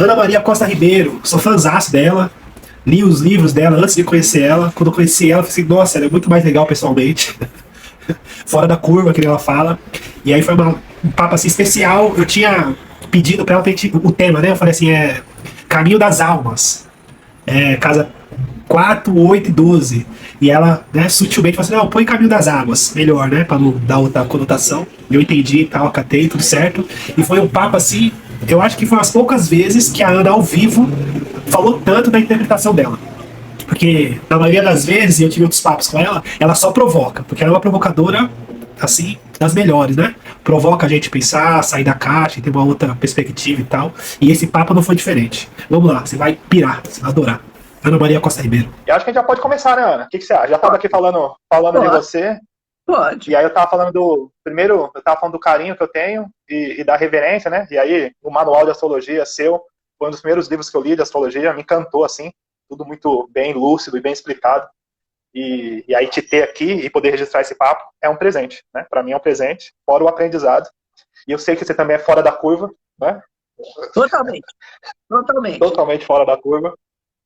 Ana Maria Costa Ribeiro, sou fãzaço dela. Li os livros dela antes de conhecer ela. Quando eu conheci ela, eu falei assim, nossa, ela é muito mais legal pessoalmente. Fora da curva, que ela fala. E aí foi um papo assim especial. Eu tinha pedido pra ela o tema, né? Eu falei assim, Caminho das Almas. Casa 4, 8 e 12. E ela, né, sutilmente falou assim, não, põe Caminho das Águas. Melhor, né? Pra não dar outra conotação. Eu entendi e tal, acatei, tudo certo. E foi um papo assim, eu acho que foi umas poucas vezes que a Ana ao vivo falou tanto da interpretação dela. Porque, na maioria das vezes, e eu tive outros papos com ela só provoca. Porque ela é uma provocadora, assim, das melhores, né? Provoca a gente pensar, sair da caixa, ter uma outra perspectiva e tal. E esse papo não foi diferente. Vamos lá, você vai pirar, você vai adorar. Ana Maria Costa Ribeiro. Eu acho que a gente já pode começar, né, Ana? O que você acha? Já estava aqui falando de você. Pode. E aí eu estava falando primeiro, eu estava falando do carinho que eu tenho e da reverência, né? E aí o manual de astrologia seu foi um dos primeiros livros que eu li de astrologia, me encantou, assim. Tudo muito bem lúcido e bem explicado. E aí te ter aqui e poder registrar esse papo é um presente, né? Para mim é um presente, fora o aprendizado. E eu sei que você também é fora da curva, né? Totalmente. Totalmente. Totalmente fora da curva.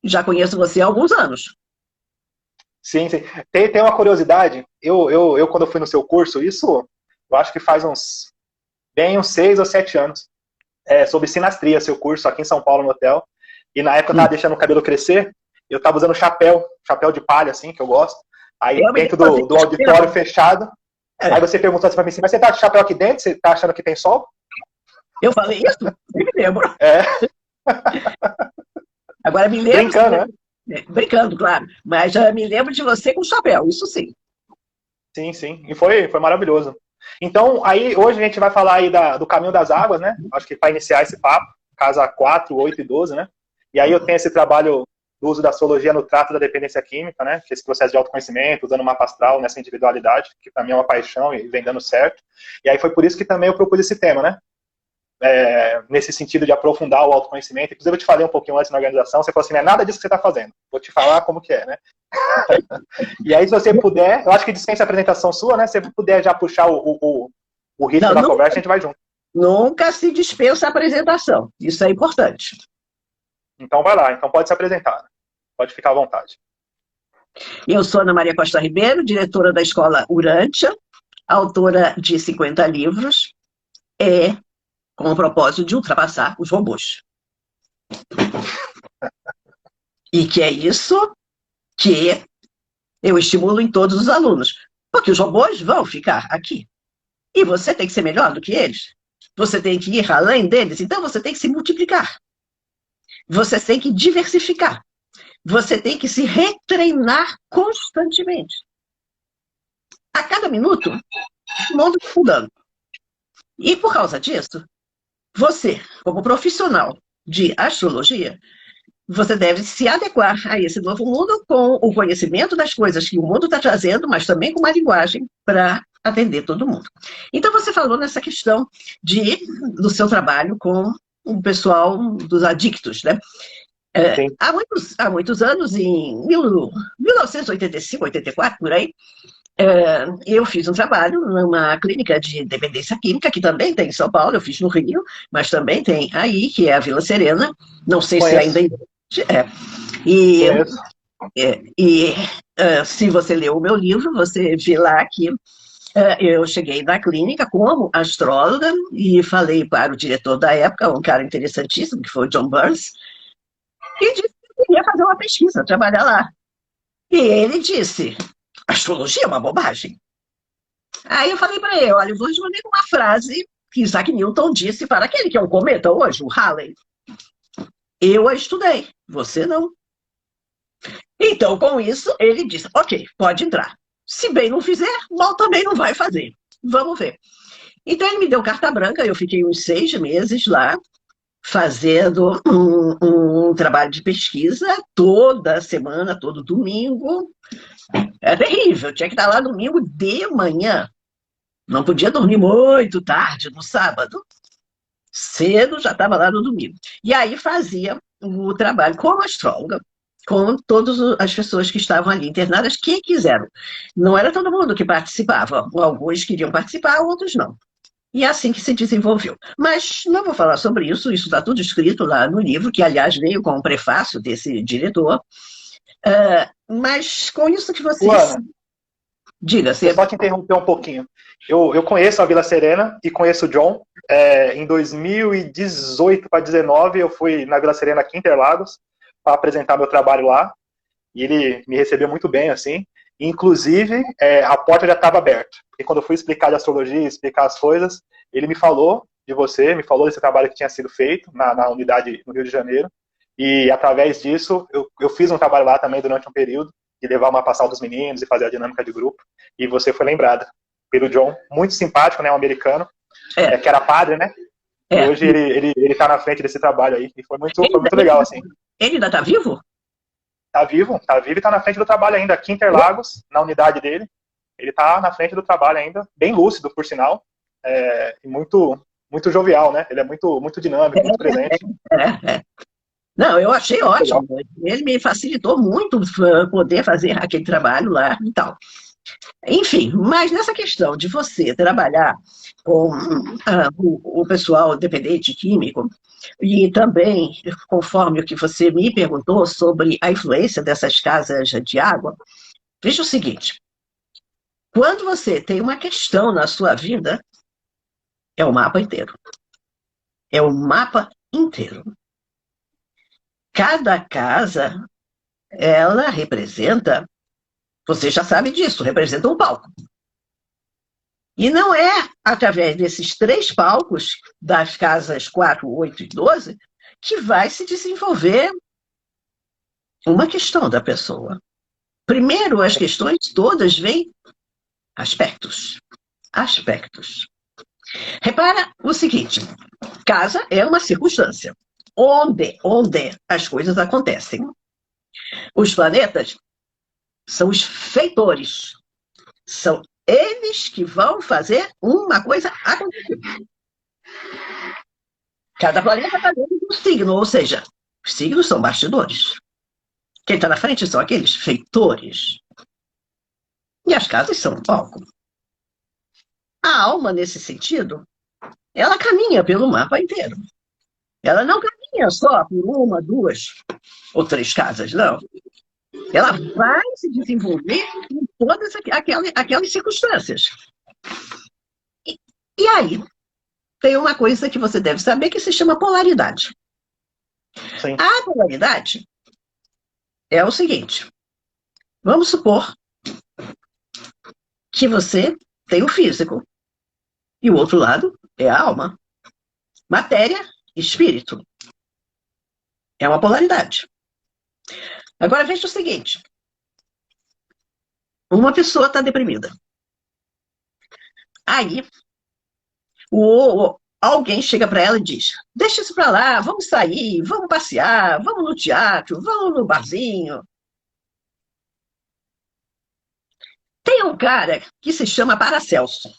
Já conheço você há alguns anos. Sim, sim. Tem uma curiosidade. Eu, quando eu fui no seu curso, isso eu acho que faz uns 6 ou 7 anos. Sobre sinastria, seu curso aqui em São Paulo, no hotel. E na época eu tava deixando o cabelo crescer. Eu tava usando chapéu de palha, assim, que eu gosto. Aí dentro do auditório fechado. Aí você perguntou assim pra mim assim, mas você tá de chapéu aqui dentro? Você tá achando que tem sol? Eu falei isso? Nem me lembro. Agora me lembro. Brincando, né? Brincando, claro. Mas já me lembro de você com chapéu, isso sim. Sim, sim. E foi maravilhoso. Então, aí hoje a gente vai falar aí do Caminho das Águas, né? Acho que para iniciar esse papo, casa 4, 8 e 12, né? E aí eu tenho esse trabalho do uso da astrologia no trato da dependência química, né? Que é esse processo de autoconhecimento, usando o mapa astral nessa individualidade, que para mim é uma paixão e vem dando certo. E aí foi por isso que também eu propus esse tema, né? Nesse sentido de aprofundar o autoconhecimento. Inclusive eu te falei um pouquinho antes na organização, você falou assim, não é nada disso que você está fazendo, vou te falar como que é, né? E aí se você puder, eu acho que dispensa a apresentação sua, né? Se você puder já puxar o ritmo da conversa, a gente vai junto. Nunca se dispensa a apresentação, isso é importante. Então vai lá, então pode se apresentar, pode ficar à vontade. Eu sou Ana Maria Costa Ribeiro, diretora da Escola Urântia, autora de 50 livros, com o propósito de ultrapassar os robôs. E que é isso que eu estimulo em todos os alunos. Porque os robôs vão ficar aqui. E você tem que ser melhor do que eles. Você tem que ir além deles. Então você tem que se multiplicar. Você tem que diversificar. Você tem que se retreinar constantemente. A cada minuto, o mundo está mudando. E por causa disso, você, como profissional de astrologia, você deve se adequar a esse novo mundo com o conhecimento das coisas que o mundo está trazendo, mas também com uma linguagem para atender todo mundo. Então, você falou nessa questão do seu trabalho com o pessoal dos adictos, né? Há muitos anos, em 1985, 84, por aí, eu fiz um trabalho numa clínica de dependência química, que também tem em São Paulo, eu fiz no Rio, mas também tem aí, que é a Vila Serena, não sei se ainda existe. Se você leu o meu livro, você vê lá que eu cheguei na clínica como astróloga e falei para o diretor da época, um cara interessantíssimo, que foi o John Burns, e disse que eu queria fazer uma pesquisa, trabalhar lá. E ele disse, astrologia é uma bobagem. Aí eu falei para ele, olha, eu vou responder com uma frase que Isaac Newton disse para aquele que é um cometa hoje, o Halley. Eu a estudei, você não. Então, com isso, ele disse, ok, pode entrar. Se bem não fizer, mal também não vai fazer. Vamos ver. Então, ele me deu carta branca, eu fiquei uns 6 meses lá, fazendo um trabalho de pesquisa toda semana, todo domingo. É terrível, tinha que estar lá domingo de manhã. Não podia dormir muito tarde no sábado. Cedo já estava lá no domingo. E aí fazia o trabalho como astróloga, com todas as pessoas que estavam ali internadas, que quiseram. Não era todo mundo que participava. Alguns queriam participar, outros não. E é assim que se desenvolveu. Mas não vou falar sobre isso, isso está tudo escrito lá no livro, que, aliás, veio com o prefácio desse diretor. Mas com isso que você... Luana, Diga, eu você... só te interromper um pouquinho. Eu conheço a Vila Serena e conheço o John. Em 2018 para 2019, eu fui na Vila Serena aqui em Interlagos para apresentar meu trabalho lá. E ele me recebeu muito bem, assim. Inclusive, a porta já estava aberta. E quando eu fui explicar de astrologia, explicar as coisas, ele me falou de você, me falou desse trabalho que tinha sido feito na unidade no Rio de Janeiro. E através disso, eu fiz um trabalho lá também durante um período, de levar uma passada dos meninos e fazer a dinâmica de grupo. E você foi lembrada pelo John, muito simpático, né, um americano, que era padre, né? E hoje ele tá na frente desse trabalho aí. E foi muito legal, assim. Ele ainda está vivo? Tá vivo e tá na frente do trabalho ainda, aqui em Interlagos, na unidade dele. Ele tá na frente do trabalho ainda, bem lúcido, por sinal, e muito jovial, né? Ele é muito dinâmico, muito presente. Não, eu achei ótimo. Ele me facilitou muito poder fazer aquele trabalho lá e tal. Enfim, mas nessa questão de você trabalhar com o pessoal dependente químico, e também, conforme o que você me perguntou sobre a influência dessas casas de água, veja o seguinte: quando você tem uma questão na sua vida, é o mapa inteiro. É o mapa inteiro. Cada casa, ela representa, você já sabe disso, representa um palco. E não é através desses 3 palcos, das casas 4, 8 e 12, que vai se desenvolver uma questão da pessoa. Primeiro, as questões todas vêm aspectos. Aspectos. Repara o seguinte: casa é uma circunstância onde as coisas acontecem. Os planetas são os feitores. São eles que vão fazer uma coisa acontecer. Cada planeta está dentro de um signo, ou seja, os signos são bastidores. Quem está na frente são aqueles feitores. E as casas são um palco. A alma, nesse sentido, ela caminha pelo mapa inteiro. Ela não caminha só por 1, 2 ou 3 casas, não. Ela vai se desenvolver em todas aquelas circunstâncias. E aí, tem uma coisa que você deve saber que se chama polaridade. Sim. A polaridade é o seguinte: vamos supor que você tem o físico e o outro lado é a alma. Matéria e espírito. É uma polaridade. Agora veja o seguinte: uma pessoa está deprimida. Aí, alguém chega para ela e diz: deixa isso para lá, vamos sair, vamos passear, vamos no teatro, vamos no barzinho. Tem um cara que se chama Paracelso.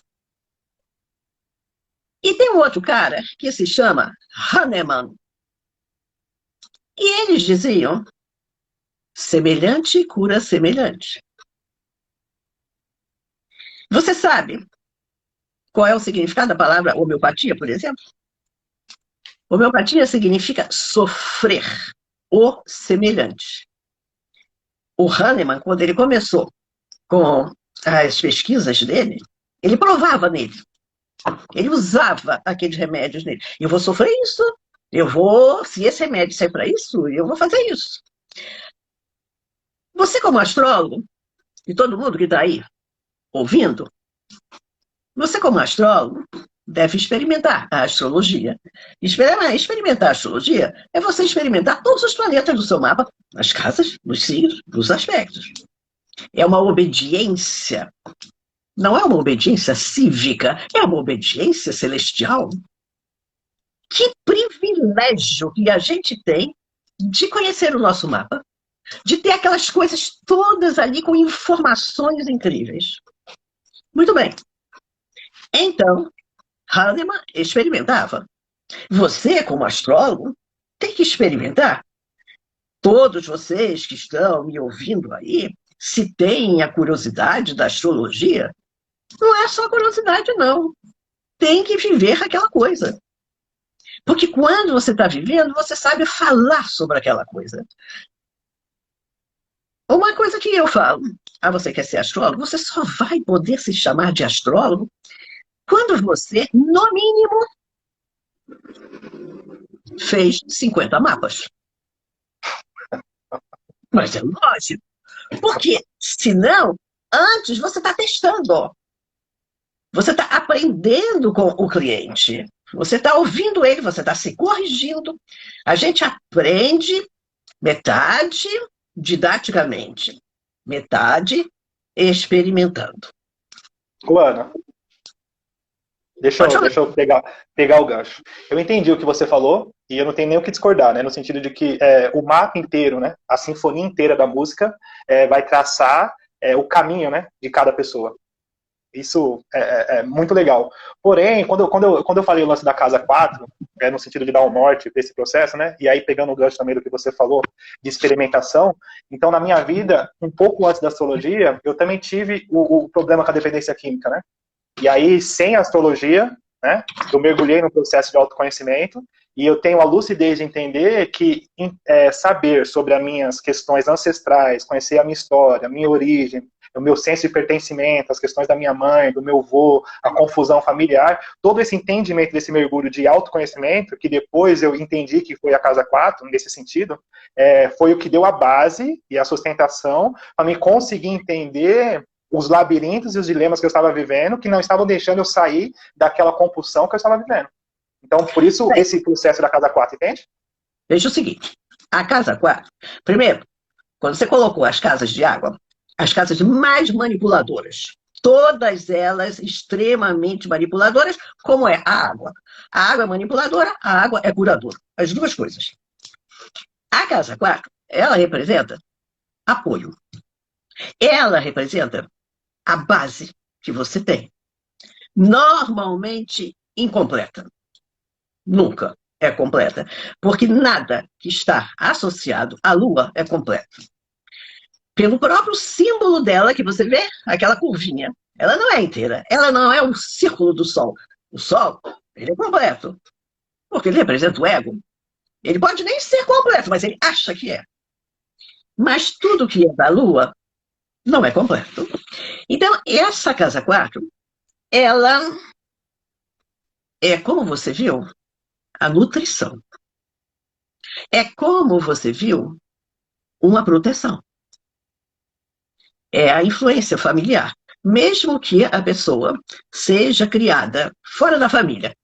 E tem um outro cara que se chama Hahnemann. E eles diziam: semelhante cura semelhante. Você sabe qual é o significado da palavra homeopatia, por exemplo? Homeopatia significa sofrer o semelhante. O Hahnemann, quando ele começou com as pesquisas dele, ele provava nele. Ele usava aqueles remédios nele. Eu vou sofrer isso. Se esse remédio sair para isso, eu vou fazer isso. Você, como astrólogo, e todo mundo que está aí ouvindo, você, como astrólogo, deve experimentar a astrologia. Experimentar a astrologia é você experimentar todos os planetas do seu mapa, as casas, os signos, os aspectos. É uma obediência. Não é uma obediência cívica, é uma obediência celestial. Que privilégio que a gente tem de conhecer o nosso mapa, de ter aquelas coisas todas ali com informações incríveis. Muito bem. Então, Hahnemann experimentava. Você, como astrólogo, tem que experimentar. Todos vocês que estão me ouvindo aí, se têm a curiosidade da astrologia, não é só curiosidade, não. tem que viver aquela coisa. Porque quando você está vivendo, você sabe falar sobre aquela coisa. Uma coisa que eu falo, você quer ser astrólogo, você só vai poder se chamar de astrólogo quando você, no mínimo, fez 50 mapas. Mas é lógico. Porque, senão, antes você está testando. Você está aprendendo com o cliente. Você está ouvindo ele, você está se corrigindo. A gente aprende metade didaticamente, metade experimentando. Ana, deixa eu pegar o gancho. Eu entendi o que você falou e eu não tenho nem o que discordar, né? No sentido de que o mapa inteiro, né? A sinfonia inteira da música vai traçar o caminho, né? De cada pessoa. Isso é muito legal. Porém, quando eu falei o lance da casa 4, no sentido de dar um norte para esse processo, né? E aí pegando o gancho também do que você falou de experimentação, então na minha vida, um pouco antes da astrologia, eu também tive o problema com a dependência química, né? E aí, sem a astrologia, né? Eu mergulhei no processo de autoconhecimento e eu tenho a lucidez de entender que saber sobre as minhas questões ancestrais, conhecer a minha história, a minha origem, o meu senso de pertencimento, as questões da minha mãe, do meu avô, a confusão familiar, todo esse entendimento desse mergulho de autoconhecimento, que depois eu entendi que foi a casa 4, nesse sentido, foi o que deu a base e a sustentação para me conseguir entender os labirintos e os dilemas que eu estava vivendo, que não estavam deixando eu sair daquela compulsão que eu estava vivendo. Então, por isso, esse processo da casa 4, entende? Veja o seguinte, a casa 4, primeiro, quando você colocou as casas de água, as casas mais manipuladoras, todas elas extremamente manipuladoras, como é a água. A água é manipuladora, a água é curadora. As duas coisas. A casa 4, ela representa apoio. Ela representa a base que você tem. Normalmente incompleta. Nunca é completa. Porque nada que está associado à Lua é completo. Pelo próprio símbolo dela, que você vê, aquela curvinha. Ela não é inteira. Ela não é o círculo do Sol. O Sol, ele é completo. Porque ele representa o ego. Ele pode nem ser completo, mas ele acha que é. Mas tudo que é da Lua não é completo. Então, essa casa 4, ela é, como você viu, a nutrição. É como você viu, uma proteção. É a influência familiar. Mesmo que a pessoa seja criada fora da família.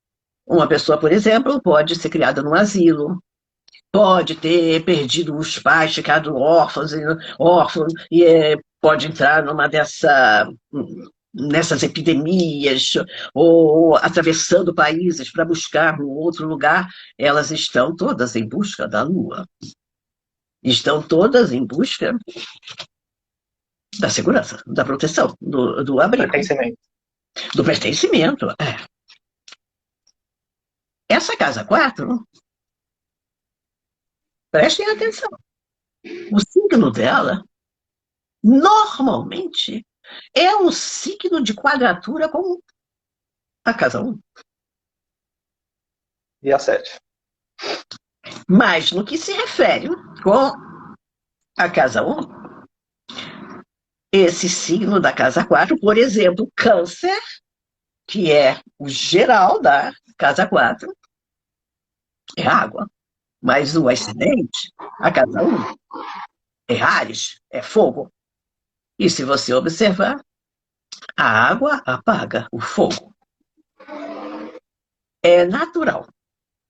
Uma pessoa, por exemplo, pode ser criada num asilo, pode ter perdido os pais, ficado órfãos e pode entrar nessas epidemias, ou atravessando países para buscar um outro lugar. Elas estão todas em busca da Lua. Estão todas em busca da segurança, da proteção, do abrigo. Pertencimento. Do pertencimento. Essa casa 4, prestem atenção, o signo dela, normalmente, é um signo de quadratura com a casa 1. E a 7. Mas no que se refere com a casa 1, esse signo da casa 4, por exemplo, Câncer, que é o geral da casa 4, é água. Mas o ascendente, a casa 1, é Áries, é fogo. E se você observar, a água apaga o fogo. É natural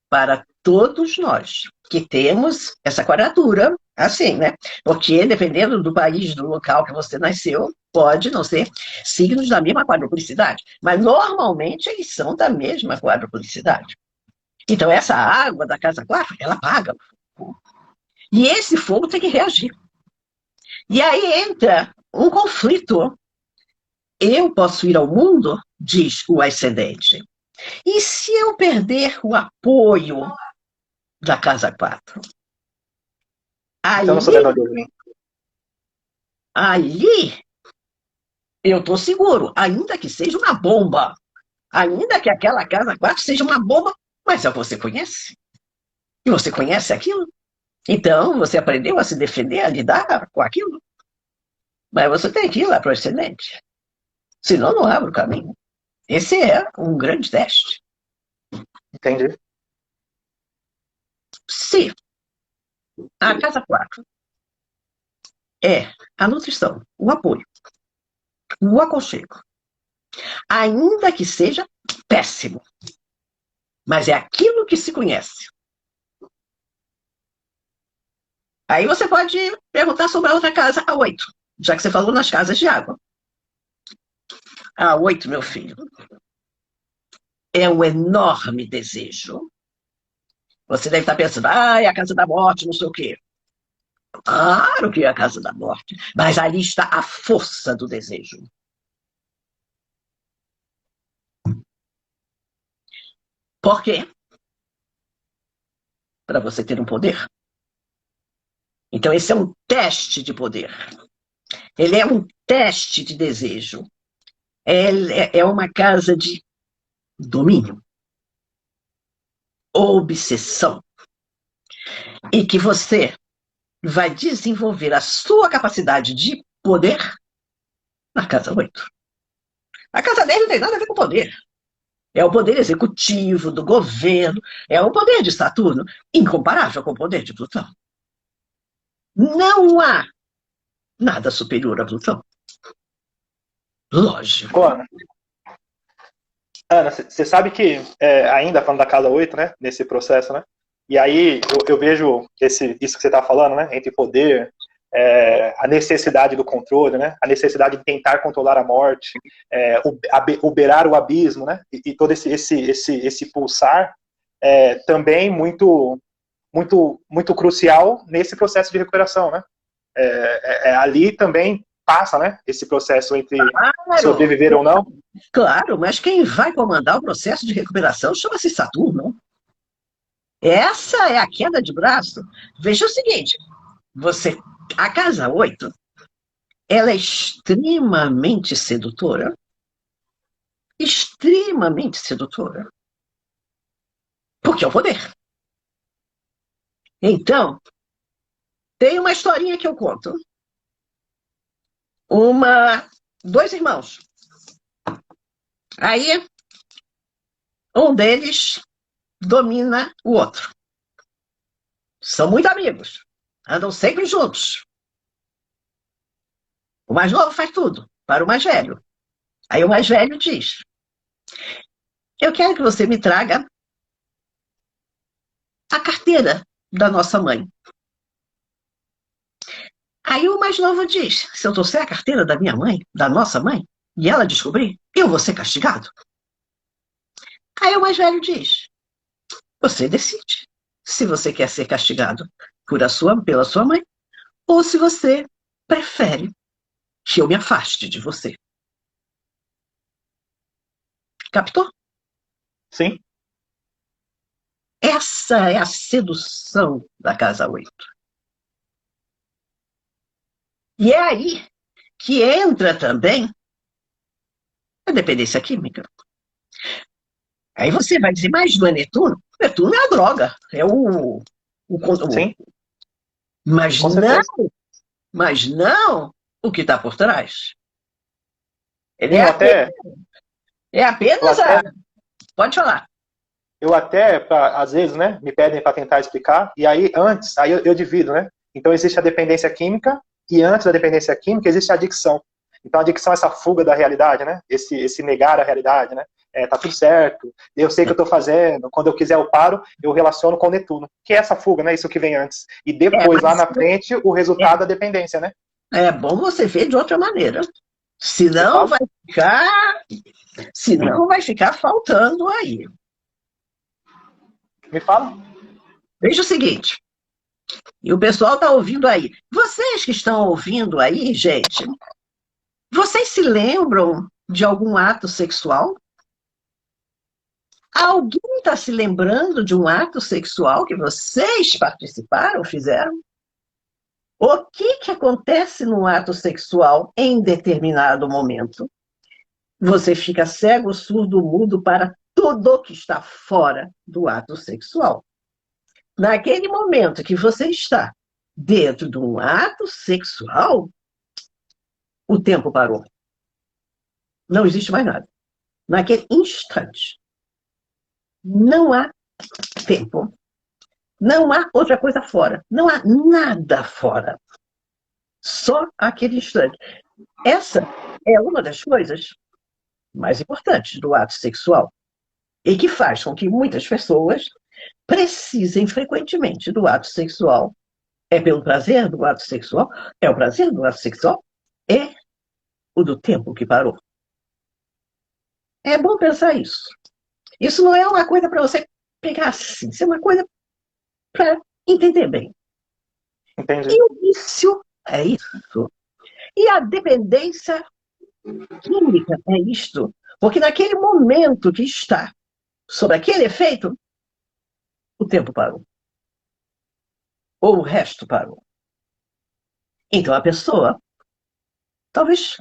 para todos nós que temos essa quadratura, assim, né? Porque dependendo do país, do local que você nasceu, pode não ser signos da mesma quadruplicidade, mas normalmente eles são da mesma quadruplicidade. Então essa água da casa 4, ela apaga o fogo. E esse fogo tem que reagir. E aí entra um conflito. Eu posso ir ao mundo, diz o ascendente. E se eu perder o apoio da casa 4? Ali eu estou seguro, ainda que seja uma bomba. Ainda que aquela casa 4 seja uma bomba, mas você conhece. E você conhece aquilo. Então, você aprendeu a se defender, a lidar com aquilo. Mas você tem que ir lá para o excelente. Senão, não abre o caminho. Esse é um grande teste. Entendi. Se a casa 4 é a nutrição, o apoio, o aconchego, ainda que seja péssimo, mas é aquilo que se conhece. Aí você pode perguntar sobre a outra casa, a 8, já que você falou nas casas de água. A 8, meu filho, é um enorme desejo. Você deve estar pensando, é a casa da morte, não sei o quê. Claro que é a casa da morte, mas ali está a força do desejo. Por quê? Para você ter um poder. Então, esse é um teste de poder. Ele é um teste de desejo. É uma casa de domínio, obsessão. E que você vai desenvolver a sua capacidade de poder na casa 8. A casa 10 não tem nada a ver com poder. É o poder executivo do governo, é o poder de Saturno, incomparável com o poder de Plutão. Não há nada superior a Plutão. Lógico. Ana, você sabe que, ainda falando da casa 8, né, nesse processo, né, e aí eu vejo isso que você está falando, né, entre poder, a necessidade do controle, né, a necessidade de tentar controlar a morte, ubeirar o abismo, né, e todo esse pulsar, também muito, muito, muito crucial nesse processo de recuperação, né. Ali também passa, né, esse processo entre sobreviver ou não. Claro, mas quem vai comandar o processo de recuperação chama-se Saturno. Essa é a queda de braço. Veja o seguinte, a casa 8, ela é extremamente sedutora. Extremamente sedutora. Porque é o poder. Então, tem uma historinha que eu conto. Dois irmãos. Aí, um deles domina o outro. São muito amigos. Andam sempre juntos. O mais novo faz tudo para o mais velho. Aí o mais velho diz: eu quero que você me traga a carteira da nossa mãe. Aí o mais novo diz: se eu trouxer a carteira da minha mãe, da nossa mãe, e ela descobrir, eu vou ser castigado. Aí o mais velho diz: você decide se você quer ser castigado pela sua mãe ou se você prefere que eu me afaste de você. Captou? Sim. Essa é a sedução da casa 8. E é aí que entra também a dependência química. Aí você vai dizer, mas não é Netuno? Netuno é a droga, é Sim. Mas não o que está por trás. Ele é apenas Pode falar. Eu até, às vezes, né, me pedem para tentar explicar, e aí eu divido, né? Então existe a dependência química, e antes da dependência química existe a adicção. Então a adicção é essa fuga da realidade, né? Esse negar a realidade, né? Tá tudo certo, eu sei o que eu estou fazendo, quando eu quiser eu paro, eu relaciono com Netuno. Que é essa fuga, né? Isso que vem antes. E depois, lá na frente, o resultado da dependência, né? É bom você ver de outra maneira. Senão vai ficar faltando aí. Me fala. Veja o seguinte, e o pessoal está ouvindo aí. Vocês que estão ouvindo aí, gente, vocês se lembram de algum ato sexual? Alguém está se lembrando de um ato sexual que vocês participaram, fizeram? O que acontece num ato sexual em determinado momento? você fica cego, surdo, mudo para tudo que está fora do ato sexual. Naquele momento que você está dentro de um ato sexual, o tempo parou. Não existe mais nada. Naquele instante, não há tempo. Não há outra coisa fora. Não há nada fora. Só aquele instante. Essa é uma das coisas mais importantes do ato sexual e que faz com que muitas pessoas precisem frequentemente do ato sexual. É pelo prazer do ato sexual? É o prazer do ato sexual? É o do tempo que parou. É bom pensar isso. Isso não é uma coisa para você pegar assim. Isso é uma coisa para entender bem. Entendi. E o vício é isso. E a dependência química é isto. Porque naquele momento que está sob aquele efeito, o tempo parou. Ou o resto parou. Então a pessoa talvez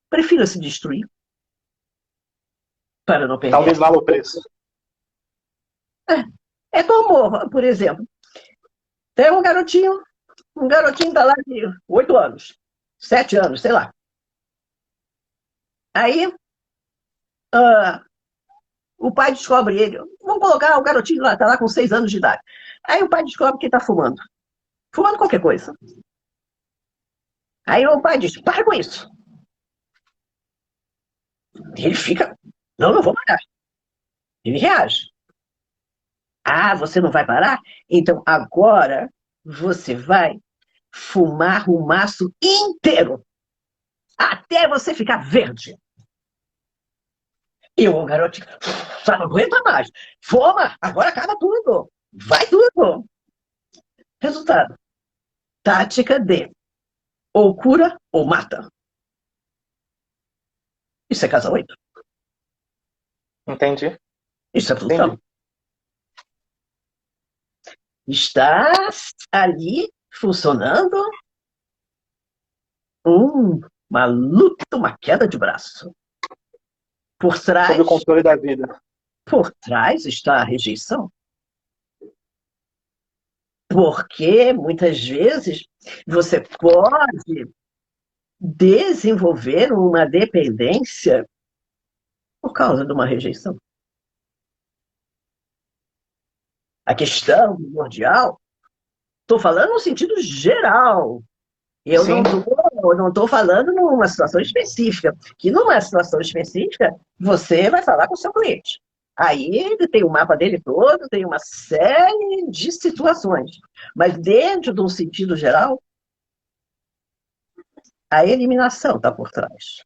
prefira se destruir para não perder. Talvez valha o preço. É como, por exemplo, tem um garotinho tá lá de 8 anos, 7 anos, sei lá. Aí, o pai descobre ele. Vamos colocar o garotinho lá, tá lá com 6 anos de idade. Aí o pai descobre que ele tá fumando. Fumando qualquer coisa. Aí o pai diz, para com isso. Ele fica, não vou parar. Ele reage. Ah, você não vai parar? Então agora você vai fumar o maço inteiro. Até você ficar verde. E o garotinho, só não aguenta mais. Fuma, agora acaba tudo. Vai tudo. Resultado. Tática D. Ou cura ou mata. Isso é casa 8. Entendi. Isso é Plutão. Está ali funcionando uma luta, uma queda de braço. Por trás, sobre o controle da vida. Por trás está a rejeição. Porque muitas vezes você pode desenvolver uma dependência por causa de uma rejeição. A questão primordial, estou falando no sentido geral. Eu não estou falando numa situação específica. Que numa situação específica, você vai falar com o seu cliente. Aí ele tem o mapa dele todo, tem uma série de situações. Mas dentro de um sentido geral, a eliminação está por trás.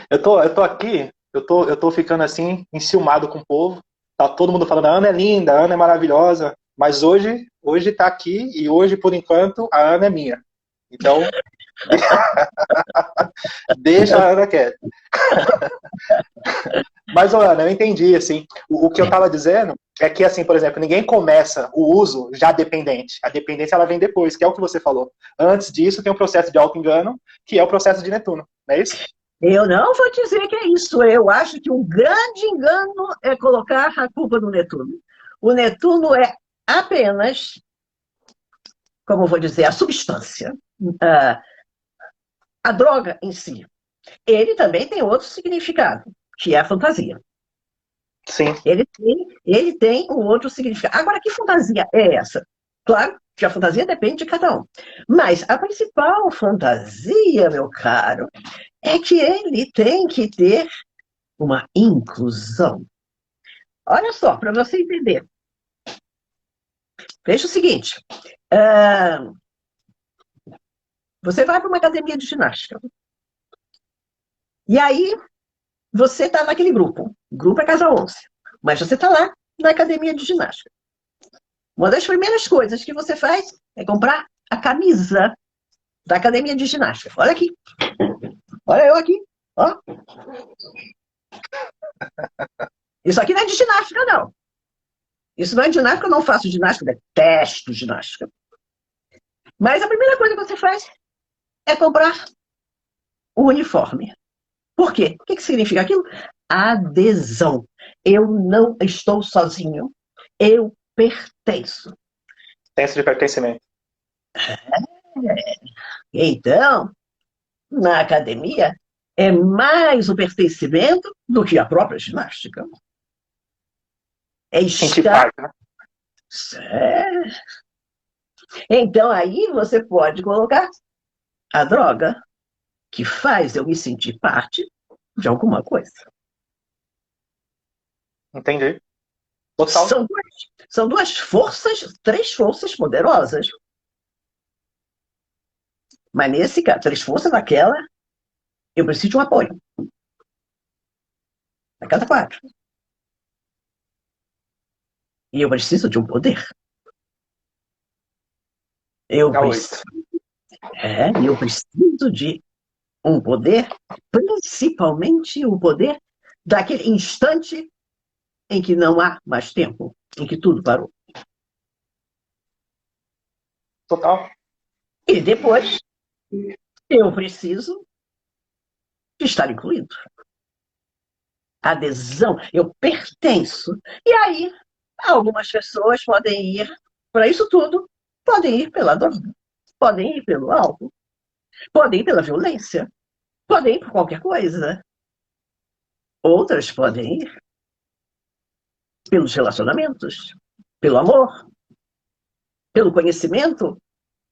Eu tô aqui, eu tô ficando assim, enciumado com o povo. Tá todo mundo falando, a Ana é linda, a Ana é maravilhosa. Mas hoje tá aqui e hoje, por enquanto, a Ana é minha. Então, deixa a Ana quieta. Mas, Ana, eu entendi, assim, o que eu estava dizendo é que, assim, por exemplo, ninguém começa o uso já dependente. A dependência, ela vem depois, que é o que você falou. Antes disso, tem um processo de auto-engano, que é o processo de Netuno, não é isso? Eu não vou dizer que é isso. Eu acho que um grande engano é colocar a culpa no Netuno. O Netuno é apenas, como eu vou dizer, a substância, a droga em si. Ele também tem outro significado, que é a fantasia. Sim. Ele tem um outro significado. Agora, que fantasia é essa? Claro que a fantasia depende de cada um. Mas a principal fantasia, meu caro, é que ele tem que ter uma inclusão. Olha só, para você entender. Veja o seguinte. Você vai para uma academia de ginástica. E aí, você está naquele grupo. O grupo é casa 11. Mas você está lá na academia de ginástica. Uma das primeiras coisas que você faz é comprar a camisa da academia de ginástica. Olha aqui. Olha eu aqui. Ó. Isso aqui não é de ginástica, não. Isso não é de ginástica, eu não faço ginástica, eu detesto ginástica. Mas a primeira coisa que você faz é comprar uniforme. Por quê? O que significa aquilo? Adesão. Eu não estou sozinho. Eu pertenço. Senso de pertencimento. Então, na academia, é mais o pertencimento do que a própria ginástica. É Sentir estar. parte, né? Então, aí você pode colocar a droga, que faz eu me sentir parte de alguma coisa. Entendi. Total. São duas forças, três forças poderosas. Mas nesse caso, três forças daquela, eu preciso de um apoio. A cada quatro. E eu preciso de um poder. Eu Dá 8. preciso de um poder, principalmente o poder daquele instante em que não há mais tempo, em que tudo parou. Total. E depois, eu preciso de estar incluído. Adesão, eu pertenço. E aí, algumas pessoas podem ir para isso tudo, podem ir pela droga, podem ir pelo álcool, podem ir pela violência, podem ir por qualquer coisa. Outras podem ir pelos relacionamentos, pelo amor, pelo conhecimento,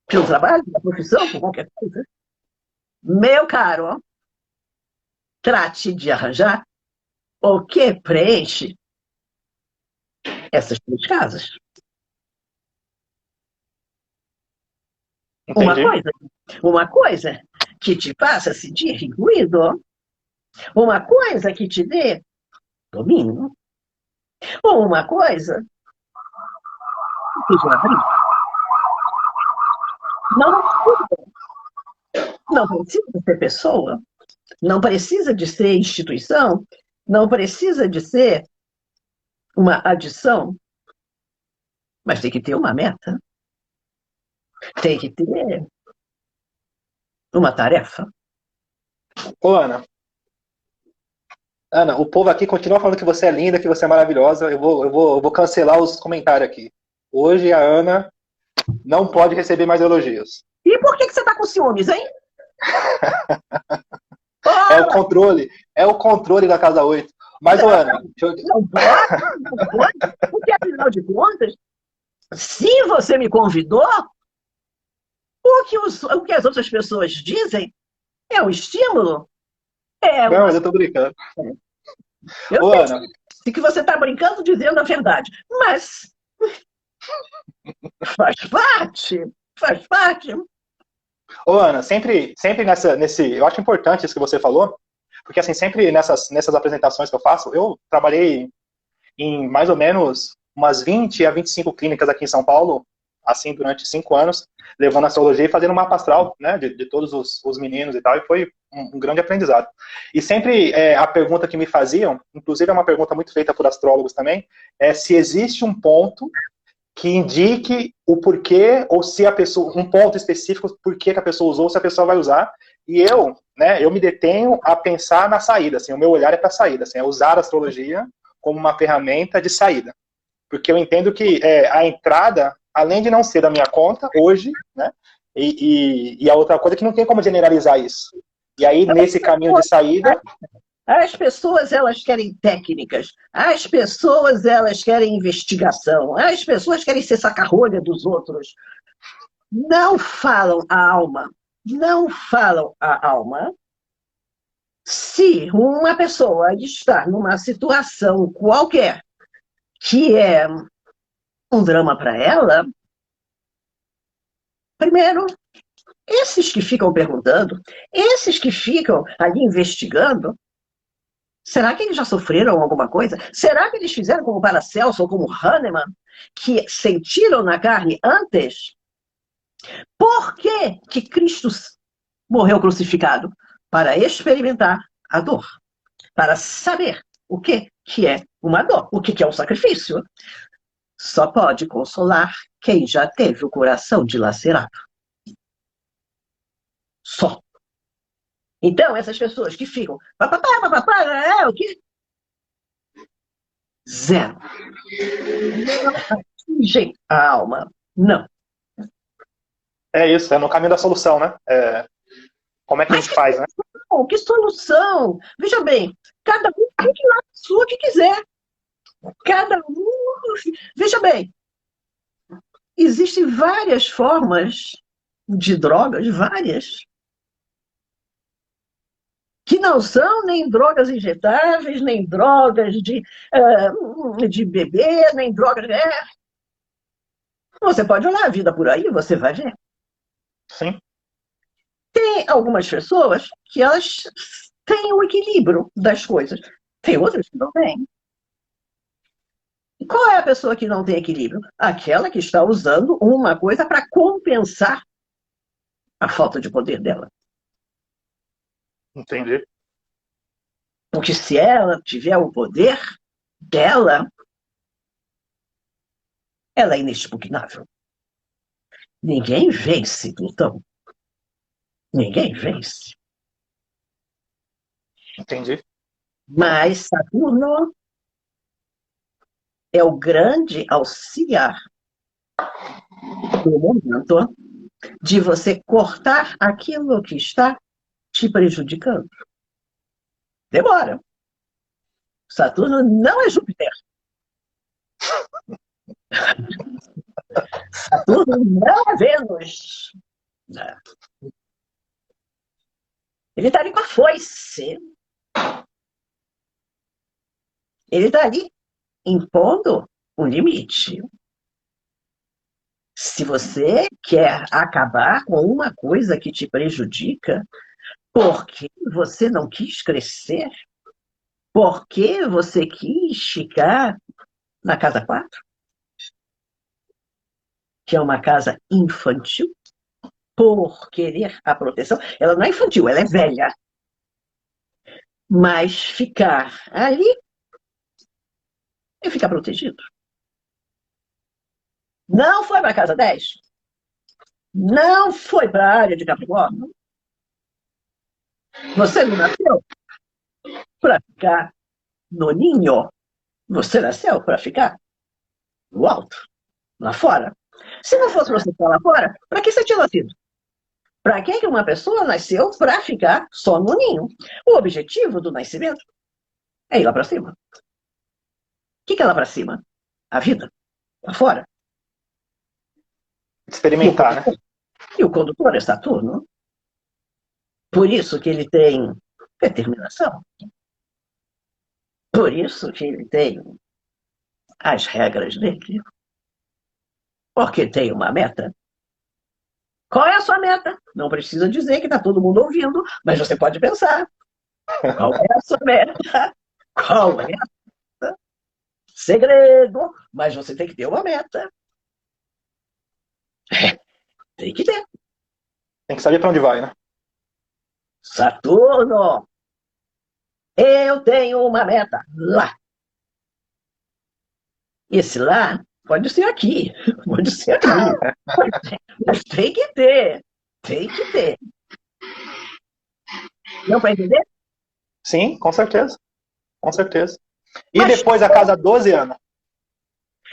pelo trabalho, pela profissão, por qualquer coisa. Meu caro, trate de arranjar o que preenche essas três casas. Entendi. Uma coisa que te faça sentir incluído, uma coisa que te dê domínio, ou uma coisa que te abrir. Não precisa ser pessoa, não precisa de ser instituição, não precisa de ser uma adição, mas tem que ter uma meta, tem que ter uma tarefa. Ô, Ana. Ana, o povo aqui continua falando que você é linda, que você é maravilhosa. Eu vou cancelar os comentários aqui. Hoje a Ana não pode receber mais elogios. E por que você está com ciúmes, hein? É o controle da Casa 8. Mas, ô, Ana... Não pode, porque afinal de contas, se você me convidou, o que as outras pessoas dizem é um estímulo. Não, mas eu tô brincando. Eu Ô, sei Ana, que você está brincando dizendo a verdade, mas faz parte, faz parte. Ô, Ana, sempre nesse... Eu acho importante isso que você falou, porque, assim, sempre nessas apresentações que eu faço, eu trabalhei em mais ou menos umas 20 a 25 clínicas aqui em São Paulo, assim, durante 5 anos, levando astrologia e fazendo mapa astral, né, de todos os meninos e tal, e foi um grande aprendizado. E sempre a pergunta que me faziam, inclusive é uma pergunta muito feita por astrólogos também, é se existe um ponto que indique o porquê, ou se a pessoa, um ponto específico, por que a pessoa usou, se a pessoa vai usar. E eu me detenho a pensar na saída, assim, o meu olhar é para a saída, assim, é usar a astrologia como uma ferramenta de saída. Porque eu entendo que a entrada, além de não ser da minha conta, hoje, né, e a outra coisa é que não tem como generalizar isso. E aí, nesse caminho de saída... As pessoas, elas querem técnicas. As pessoas, elas querem investigação. As pessoas querem ser saca-rolha dos outros. Não falam a alma. Não falam a alma. Se uma pessoa está numa situação qualquer que é um drama para ela, primeiro, esses que ficam perguntando, esses que ficam ali investigando, será que eles já sofreram alguma coisa? Será que eles fizeram como Paracelso ou como Hahnemann, que sentiram na carne antes? Por que Cristo morreu crucificado? Para experimentar a dor. Para saber o que é uma dor, o que é um sacrifício. Só pode consolar quem já teve o coração dilacerado. Só. Então, essas pessoas que ficam, papapá, papapá, o que? Zero. Não atingem a alma. Não. É isso, é no caminho da solução, né? Como é que a Mas gente faz, né? que solução? Veja bem, cada um tem que ir lá na sua que quiser. Cada um. Veja bem, existem várias formas de drogas, várias, que não são nem drogas injetáveis, nem drogas de bebê, nem drogas. Você pode olhar a vida por aí, você vai ver. Sim, Tem algumas pessoas que elas têm o equilíbrio das coisas. Tem outras que não têm. Qual é a pessoa que não tem equilíbrio? Aquela que está usando uma coisa para compensar a falta de poder dela. entendi. Porque se ela tiver o poder dela, ela é inexpugnável. Ninguém vence Plutão. Ninguém vence. Entendi. Mas Saturno é o grande auxiliar do momento de você cortar aquilo que está te prejudicando. Demora. Saturno não é Júpiter. Saturno não é Vênus. Ele está ali com a foice. Ele está ali impondo um limite. Se você quer acabar com uma coisa que te prejudica, porque você não quis crescer, porque você quis ficar na casa 4, que é uma casa infantil, por querer a proteção. Ela não é infantil, ela é velha. Mas ficar ali e ficar protegido. Não foi para a casa 10. Não foi para a área de Capricórnio. Você não nasceu para ficar no ninho. Você nasceu para ficar no alto, lá fora. Se não fosse você ficar lá fora, para que você tinha nascido? Para que uma pessoa nasceu para ficar só no ninho? O objetivo do nascimento é ir lá para cima. O que é lá para cima? A vida, lá fora. Experimentar, né? E o condutor é Saturno. Por isso que ele tem determinação. Por isso que ele tem as regras dele. Porque tem uma meta. Qual é a sua meta? Não precisa dizer que está todo mundo ouvindo, mas você pode pensar. Qual é a sua meta? Qual é? Segredo, mas você tem que ter uma meta. Tem que ter. Tem que saber para onde vai, né? Saturno, eu tenho uma meta lá. Esse lá pode ser aqui, pode ser ali. Mas tem que ter. Tem que ter. Não para entender? Sim, com certeza. Com certeza. E Mas depois a casa 12, Ana?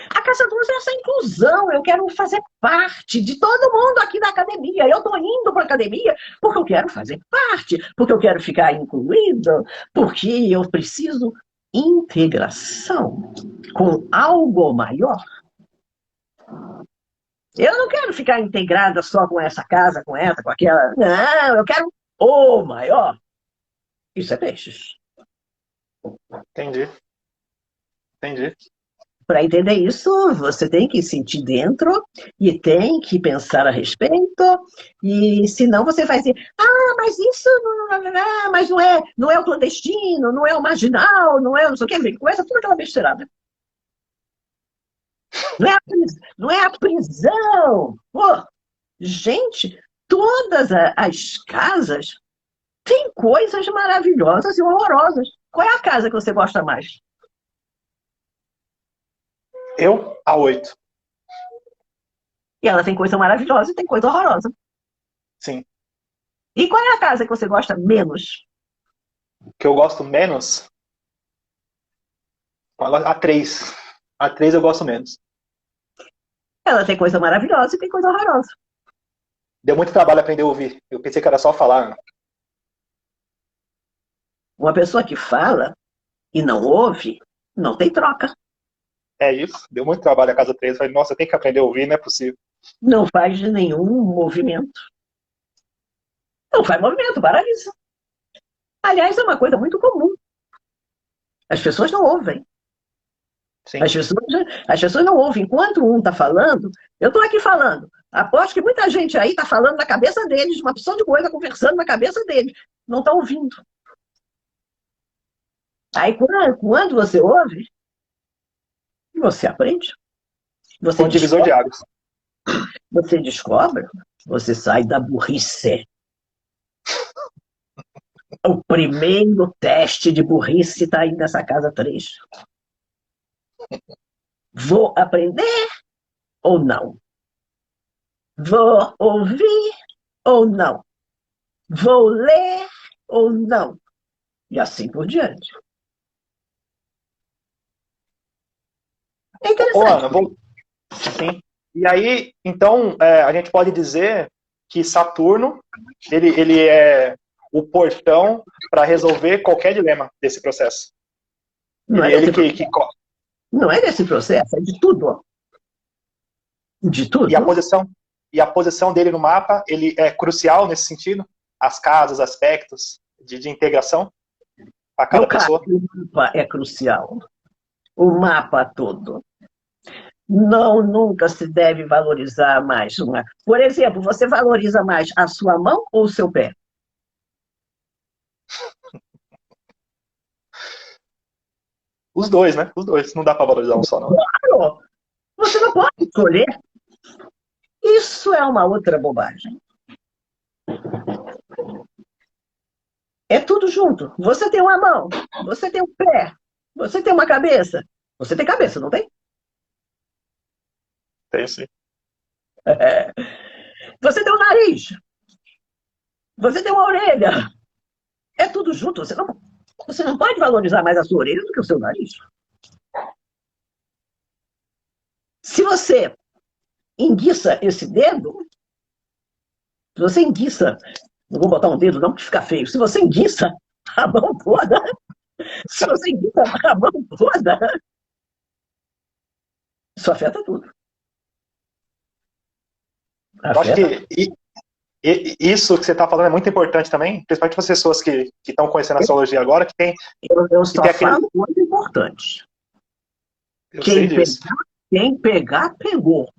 a Casa 12 é essa inclusão. Eu quero fazer parte de todo mundo aqui da academia. Eu estou indo para a academia porque eu quero fazer parte, porque eu quero ficar incluído, porque eu preciso integração com algo maior. Eu não quero ficar integrada só com essa casa, com essa, com aquela. Não, eu quero o maior. Isso é peixes. Entendi. Entendi. Para entender isso, você tem que sentir dentro e tem que pensar a respeito, e senão você vai dizer, mas isso mas não é o clandestino, não é o marginal, não é o não sei o que, começa toda aquela besteirada. Não é a prisão. Pô, gente, todas as casas têm coisas maravilhosas e horrorosas. Qual é a casa que você gosta mais? Eu, a 8. E ela tem coisa maravilhosa e tem coisa horrorosa. Sim. E qual é a casa que você gosta menos? Que eu gosto menos, a 3. A 3 eu gosto menos. Ela tem coisa maravilhosa e tem coisa horrorosa. Deu muito trabalho aprender a ouvir. Eu pensei que era só falar. Uma pessoa que fala e não ouve, não tem troca. É isso. Deu muito trabalho a casa 3. Eu falei, nossa, eu tenho que aprender a ouvir, não é possível. Não faz nenhum movimento. Não faz movimento, paralisa. Aliás, é uma coisa muito comum. As pessoas não ouvem. Sim. As pessoas não ouvem. Enquanto um está falando, eu estou aqui falando. Aposto que muita gente aí está falando na cabeça deles, uma opção de coisa conversando na cabeça deles. Não está ouvindo. Aí, quando você ouve, você aprende. Foi um divisor de águas. Você descobre, você sai da burrice. O primeiro teste de burrice está aí nessa casa 3. Vou aprender ou não? Vou ouvir ou não? Vou ler ou não? E assim por diante. É Ô, Ana, interessante. Sim. E aí, então, a gente pode dizer que Saturno, ele é o portão para resolver qualquer dilema desse processo. Não é Ele desse processo. Não é desse processo, é de tudo. De tudo. E a posição dele no mapa, ele é crucial nesse sentido? As casas, aspectos de integração para cada pessoa? O mapa é crucial. O mapa todo. Não, nunca se deve valorizar mais uma. Por exemplo, você valoriza mais a sua mão ou o seu pé? Os dois, né? Os dois. Não dá para valorizar um só, não. Claro! Você não pode escolher. Isso é uma outra bobagem. É tudo junto. Você tem uma mão, você tem um pé, você tem uma cabeça. Você tem cabeça, não tem? Tem sim. Você tem um nariz. Você tem uma orelha. É tudo junto. Você não pode valorizar mais a sua orelha do que o seu nariz. Se você enguiça esse dedo, se você enguiça, não vou botar um dedo não, porque fica feio. Se você enguiça a mão toda, se você enguiça a mão toda, isso afeta tudo. Eu acho que isso que você está falando é muito importante também, principalmente para as pessoas que estão conhecendo a astrologia agora, que tem... Eu só falo coisa importante. Quem pegar, pegou.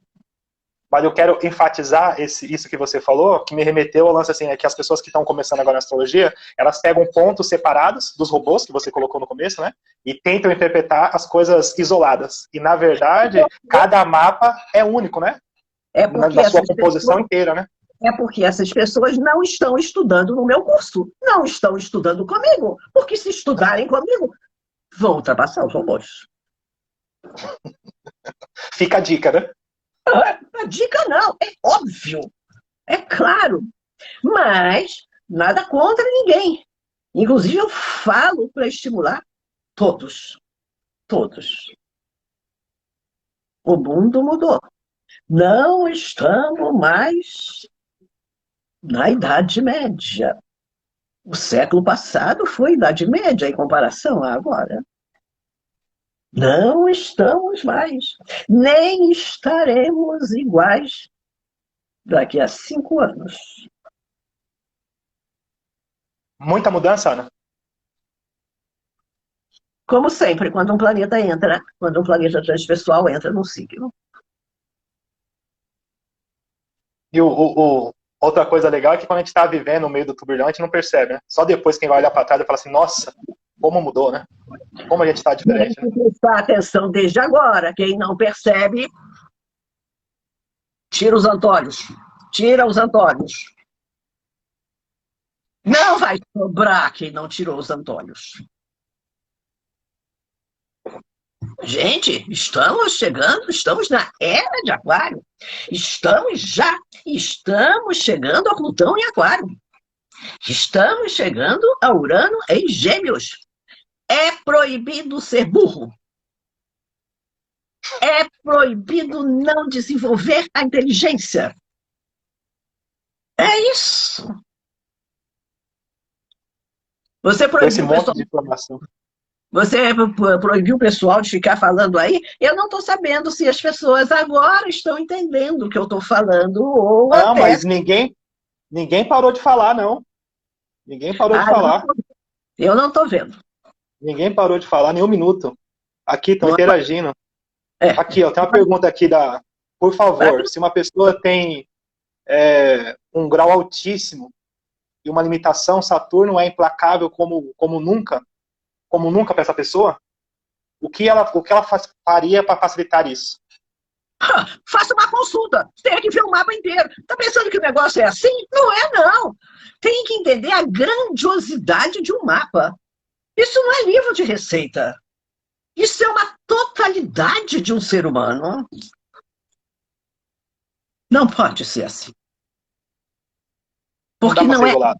Mas eu quero enfatizar isso que você falou, que me remeteu ao lance assim, é que as pessoas que estão começando agora na astrologia, elas pegam pontos separados dos robôs que você colocou no começo, né? E tentam interpretar as coisas isoladas. E, na verdade, cada mapa é único, né? Na sua composição inteira, né? É porque essas pessoas não estão estudando no meu curso. Não estão estudando comigo. Porque se estudarem comigo, vão ultrapassar os robôs. Fica a dica, né? A dica não, é óbvio, é claro, mas nada contra ninguém. Inclusive eu falo para estimular todos. O mundo mudou. Não estamos mais na Idade Média. O século passado foi Idade Média em comparação a agora. Não estamos mais, nem estaremos iguais daqui a 5 anos. Muita mudança, Ana? Como sempre, quando um planeta transpessoal entra num signo. E outra coisa legal é que quando a gente está vivendo no meio do turbilhão, a gente não percebe, né? Só depois quem vai olhar para trás e fala assim, nossa, como mudou, né? Como a gente está diferente. Tem que prestar atenção desde agora. Quem não percebe, tira os antolhos. Tira os antolhos. Não vai sobrar quem não tirou os antolhos. Gente, estamos chegando, estamos na era de Aquário. Estamos chegando a Plutão em Aquário. Estamos chegando a Urano em Gêmeos. É proibido ser burro. É proibido não desenvolver a inteligência. É isso. Você Com esse proibiu o monte pessoal, de informação. você proibiu o pessoal de ficar falando aí? Eu não estou sabendo se as pessoas agora estão entendendo o que eu estou falando ou Não, até. mas ninguém parou de falar, não. Ninguém parou de Ah, falar. eu não estou vendo. Ninguém parou de falar nem um minuto. Aqui, estão Não interagindo. é, Aqui, ó, tem uma pergunta aqui da. Por favor, se uma pessoa tem um grau altíssimo e uma limitação, Saturno é implacável como nunca para essa pessoa? O que ela faria para facilitar isso? faça uma consulta. Tem que ver o mapa inteiro. Está pensando que o negócio é assim? Não é, não. Tem que entender a grandiosidade de um mapa. Isso não é livro de receita. Isso é uma totalidade de um ser humano. Não pode ser assim. Porque Não dá para não ser é, isolado.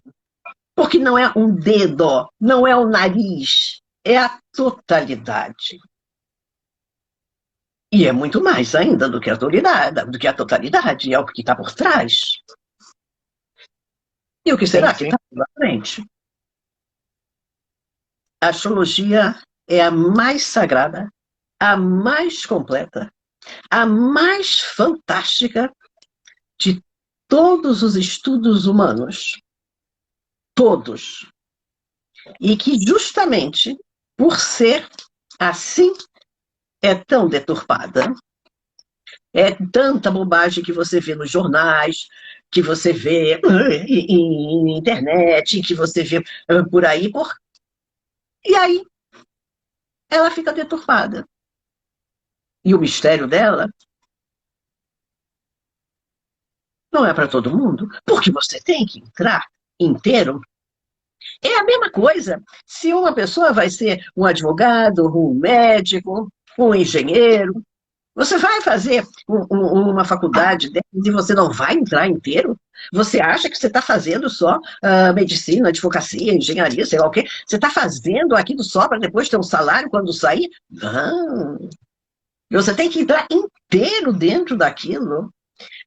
porque não é um dedo, não é o nariz, é a totalidade. E é muito mais ainda do que a totalidade, é o que está por trás. E o que será que Sim. está pela frente? A astrologia é a mais sagrada, a mais completa, a mais fantástica de todos os estudos humanos. Todos. E que justamente por ser assim é tão deturpada. É tanta bobagem que você vê nos jornais, que você vê em internet, que você vê por aí. E aí ela fica deturpada. E o mistério dela não é para todo mundo, porque você tem que entrar inteiro. É a mesma coisa se uma pessoa vai ser um advogado, um médico, um engenheiro. Você vai fazer uma faculdade dessas e você não vai entrar inteiro? Você acha que você está fazendo só medicina, advocacia, engenharia, sei lá o quê? Você está fazendo aquilo só para depois ter um salário quando sair? Não. Você tem que entrar inteiro dentro daquilo.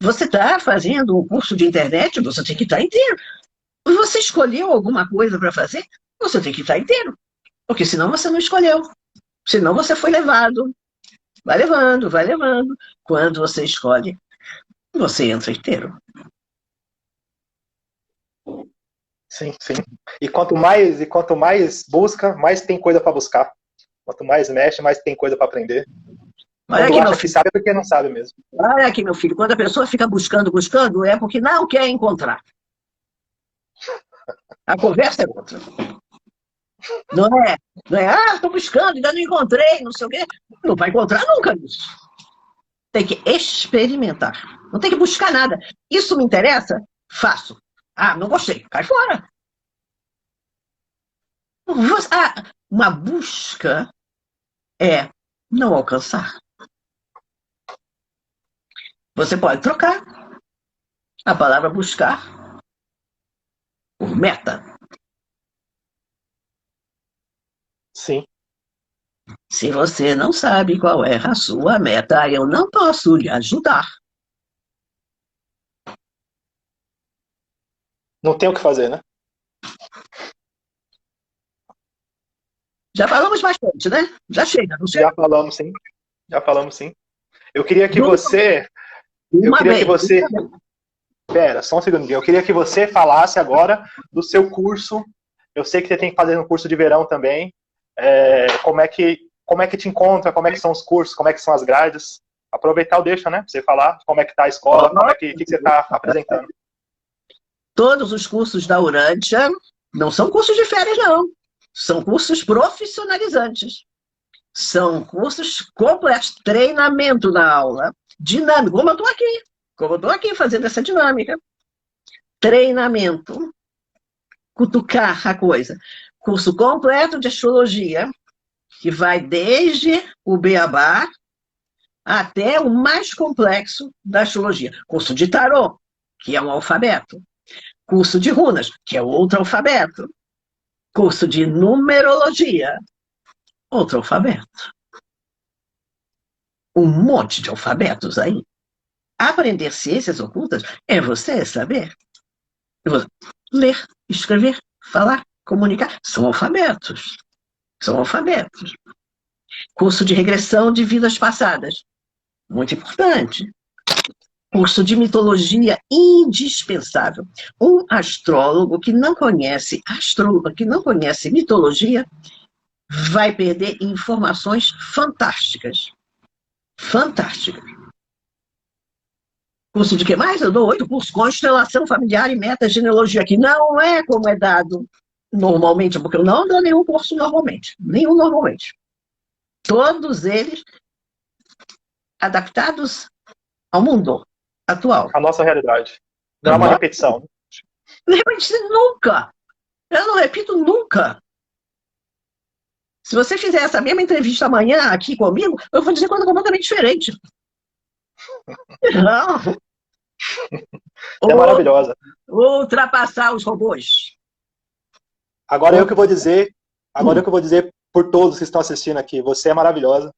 Você está fazendo um curso de internet, você tem que estar inteiro. Você escolheu alguma coisa para fazer? Você tem que estar inteiro. Porque senão você não escolheu. Senão você foi levado. Vai levando, vai levando. Quando você escolhe, você entra inteiro. Sim. E quanto mais busca, mais tem coisa para buscar. Quanto mais mexe, mais tem coisa para aprender. Olha Quando aqui, acha que sabe, é porque não sabe mesmo. olha aqui, meu filho. Quando a pessoa fica buscando, é porque não quer encontrar. A conversa é outra. Não é, estou buscando, ainda não encontrei, não sei o quê. Não vai encontrar nunca isso. Tem que experimentar. Não tem que buscar nada. Isso me interessa? Faço. Ah, não gostei. Cai fora. Uma busca é não alcançar. Você pode trocar a palavra buscar por meta. Sim. Se você não sabe qual é a sua meta, eu não posso lhe ajudar. Não tem o que fazer, né? Já falamos bastante, né? Já chega, não chega? Já falamos sim. Eu queria que você. Pera, só um segundinho. Eu queria que você falasse agora do seu curso. Eu sei que você tem que fazer um curso de verão também. Como é que te encontra? Como é que são os cursos? Como é que são as grades? Aproveitar o deixa, né? Pra você falar como é que tá a escola, como é que você está apresentando. Todos os cursos da Urântia não são cursos de férias, não. São cursos profissionalizantes. São cursos completos, treinamento na aula, dinâmico, como eu estou aqui fazendo essa dinâmica. Treinamento, cutucar a coisa. Curso completo de astrologia, que vai desde o beabá até o mais complexo da astrologia. Curso de tarô, que é um alfabeto. Curso de runas, que é outro alfabeto. Curso de numerologia, outro alfabeto. Um monte de alfabetos aí. Aprender ciências ocultas é você saber. Ler, escrever, falar, comunicar. São alfabetos. São alfabetos. Curso de regressão de vidas passadas. Muito importante. Curso de mitologia indispensável. Um astrólogo que não conhece mitologia vai perder informações fantásticas. Fantásticas. Curso de que mais? Eu dou 8 cursos. Constelação familiar e metagenealogia, que não é como é dado normalmente, porque eu não dou nenhum curso normalmente. Nenhum normalmente. Todos eles adaptados ao mundo atual. A nossa realidade. Não é uma repetição. Não repete nunca. Eu não repito nunca. Se você fizer essa mesma entrevista amanhã aqui comigo, eu vou dizer coisa completamente diferente. Não. É maravilhosa. Ultrapassar os robôs. Agora eu que vou dizer por todos que estão assistindo aqui. Você é maravilhosa.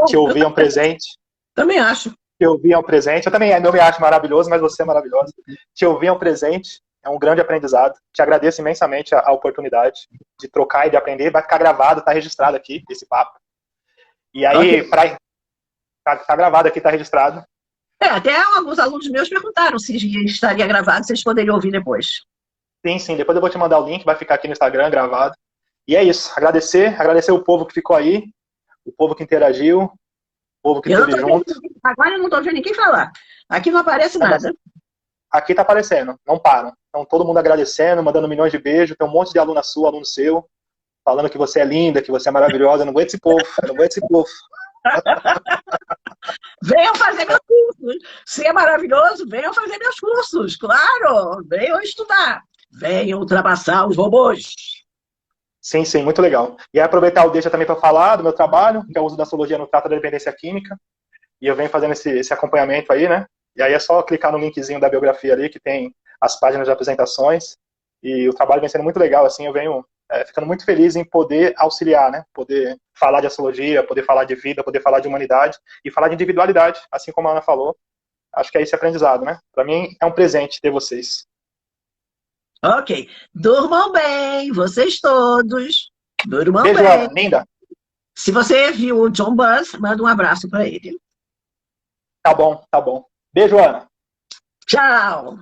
Te ouvir é um presente. Também acho. Te ouvir é um presente. Eu também não me acho maravilhoso, mas você é maravilhosa. Te ouvir é um presente. É um grande aprendizado. Te agradeço imensamente a oportunidade de trocar e de aprender. Vai ficar gravado, está registrado aqui, esse papo. E aí, okay. Tá gravado aqui, tá registrado. Até alguns alunos meus perguntaram se estaria gravado, se eles poderiam ouvir depois. Sim. Depois eu vou te mandar o link, vai ficar aqui no Instagram gravado. E é isso. Agradecer o povo que ficou aí, o povo que interagiu, o povo que esteve junto. Agora eu não estou vendo ninguém falar. Aqui não aparece nada. Aqui tá aparecendo, não param. Então todo mundo agradecendo, mandando milhões de beijos. Tem um monte de aluna sua, aluno seu, falando que você é linda, que você é maravilhosa. Eu não aguento esse povo. Venham fazer meus cursos. Se é maravilhoso, venham fazer meus cursos. Claro, venham estudar. Venham ultrapassar os robôs. Sim, muito legal. E aí aproveitar o deixa também para falar do meu trabalho, que é o uso da astrologia no trato da dependência química. E eu venho fazendo esse acompanhamento aí, né? E aí é só clicar no linkzinho da biografia ali, que tem as páginas de apresentações. E o trabalho vem sendo muito legal, assim, eu venho ficando muito feliz em poder auxiliar, né? Poder falar de astrologia, poder falar de vida, poder falar de humanidade e falar de individualidade, assim como a Ana falou. Acho que é esse aprendizado, né? Para mim é um presente ter vocês. Ok. Durmam bem, vocês todos. Durmam beijo, bem. Ana, linda. Se você viu o John Buzz, manda um abraço para ele. Tá bom. Beijo, Ana. Tchau.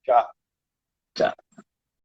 Tchau. Tchau.